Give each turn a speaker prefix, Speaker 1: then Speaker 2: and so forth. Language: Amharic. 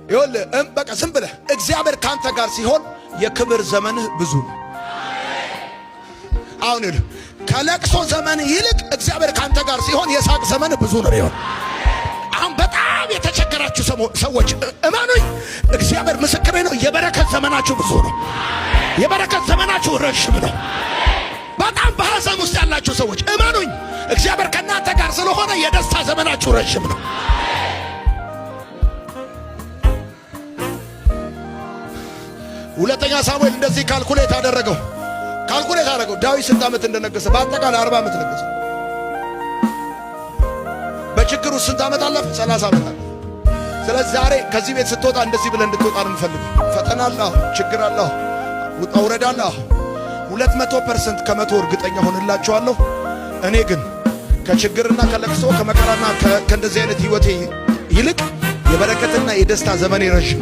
Speaker 1: ይኸውልህ በቃ ዝም ብለህ እግዚአብሔር ካንተ ጋር ሲሆን የክብር ዘመንህ ብዙ ነው። አሁን ይኸውልህ ከለቅሶ ዘመን ይልቅ እግዚአብሔር ካንተ ጋር ሲሆን የሳቅ ዘመን ብዙ ነው ይሆን። አሁን በጣም የተቸገራችሁ ሰዎች እመኑኝ፣ እግዚአብሔር ምስክሬ ነው፣ የበረከት ዘመናችሁ ብዙ ነው። የበረከት ዘመናችሁ ረጅም ነው። በጣም በሐዘን ውስጥ ያላችሁ ሰዎች እመኑኝ፣ እግዚአብሔር ከእናንተ ጋር ስለሆነ የደስታ ዘመናችሁ ረጅም ነው። ሁለተኛ ሳሙኤል እንደዚህ ካልኩሌት አደረገው። ዳዊት ስንት ዓመት እንደነገሰ? በአጠቃላይ 40 ዓመት ነገሰ። በችግሩ ስንት ዓመት አለፈ? 30 ዓመት አለፈ። ስለዚህ ዛሬ ከዚህ ቤት ስትወጣ እንደዚህ ብለህ እንድትወጣ ነው የምፈልገው። ፈተና አለ፣ ችግር አለ፣ ውጣ ውረድ አለ። 200% ከመቶ እርግጠኛ ሆንላችኋለሁ። እኔ ግን ከችግርና ከለቅሶ ከመከራና ከእንደዚህ አይነት ህይወቴ ይልቅ የበረከትና የደስታ ዘመኔ ረጅም